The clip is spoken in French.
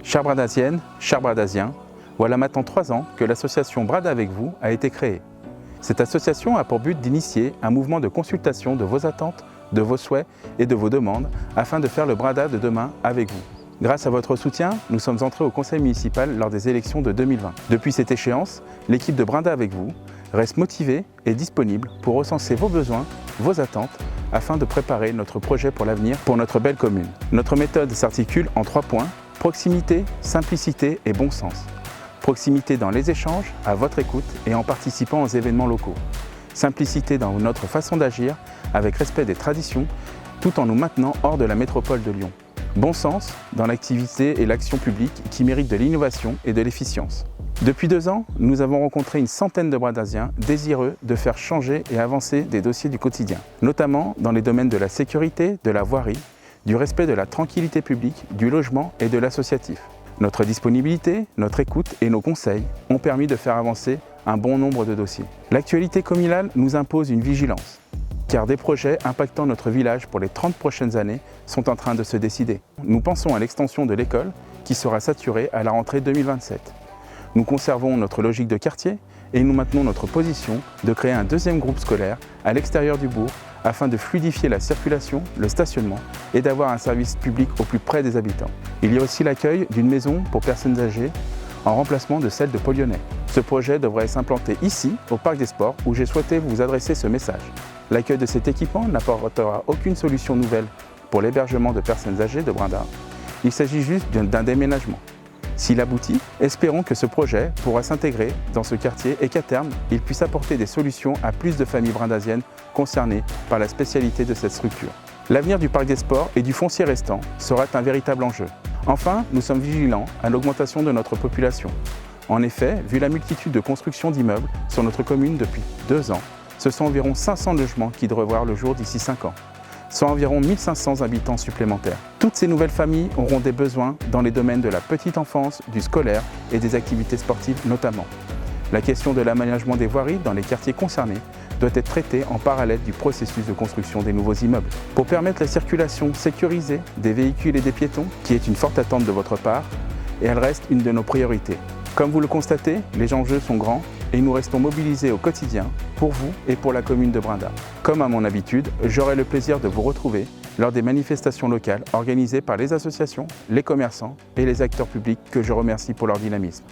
Chères Bradasiennes, chers Bradasiens, voilà maintenant 3 ans que l'association Brada avec vous a été créée. Cette association a pour but d'initier un mouvement de consultation de vos attentes, de vos souhaits et de vos demandes afin de faire le Brada de demain avec vous. Grâce à votre soutien, nous sommes entrés au conseil municipal lors des élections de 2020. Depuis cette échéance, l'équipe de Brada avec vous reste motivée et disponible pour recenser vos besoins, vos attentes, afin de préparer notre projet pour l'avenir pour notre belle commune. Notre méthode s'articule en 3 points: proximité, simplicité et bon sens. Proximité dans les échanges, à votre écoute et en participant aux événements locaux. Simplicité dans notre façon d'agir, avec respect des traditions, tout en nous maintenant hors de la métropole de Lyon. Bon sens dans l'activité et l'action publique qui méritent de l'innovation et de l'efficience. Depuis 2 ans, nous avons rencontré une centaine de Bradasiens désireux de faire changer et avancer des dossiers du quotidien, notamment dans les domaines de la sécurité, de la voirie, du respect de la tranquillité publique, du logement et de l'associatif. Notre disponibilité, notre écoute et nos conseils ont permis de faire avancer un bon nombre de dossiers. L'actualité communale nous impose une vigilance, car des projets impactant notre village pour les 30 prochaines années sont en train de se décider. Nous pensons à l'extension de l'école qui sera saturée à la rentrée 2027. Nous conservons notre logique de quartier et nous maintenons notre position de créer un 2e groupe scolaire à l'extérieur du bourg afin de fluidifier la circulation, le stationnement et d'avoir un service public au plus près des habitants. Il y a aussi l'accueil d'une maison pour personnes âgées en remplacement de celle de Paul-Lyonnais. Ce projet devrait s'implanter ici, au Parc des Sports, où j'ai souhaité vous adresser ce message. L'accueil de cet équipement n'apportera aucune solution nouvelle pour l'hébergement de personnes âgées de Brada. Il s'agit juste d'un déménagement. S'il aboutit, espérons que ce projet pourra s'intégrer dans ce quartier et qu'à terme, il puisse apporter des solutions à plus de familles bradasiennes concernées par la spécialité de cette structure. L'avenir du Parc des Sports et du foncier restant sera un véritable enjeu. Enfin, nous sommes vigilants à l'augmentation de notre population. En effet, vu la multitude de constructions d'immeubles sur notre commune depuis 2 ans, ce sont environ 500 logements qui devraient voir le jour d'ici 5 ans, soit environ 1500 habitants supplémentaires. Toutes ces nouvelles familles auront des besoins dans les domaines de la petite enfance, du scolaire et des activités sportives notamment. La question de l'aménagement des voiries dans les quartiers concernés doit être traitée en parallèle du processus de construction des nouveaux immeubles. Pour permettre la circulation sécurisée des véhicules et des piétons, qui est une forte attente de votre part, et elle reste une de nos priorités. Comme vous le constatez, les enjeux sont grands et nous restons mobilisés au quotidien pour vous et pour la commune de Brada. Comme à mon habitude, j'aurai le plaisir de vous retrouver lors des manifestations locales organisées par les associations, les commerçants et les acteurs publics que je remercie pour leur dynamisme.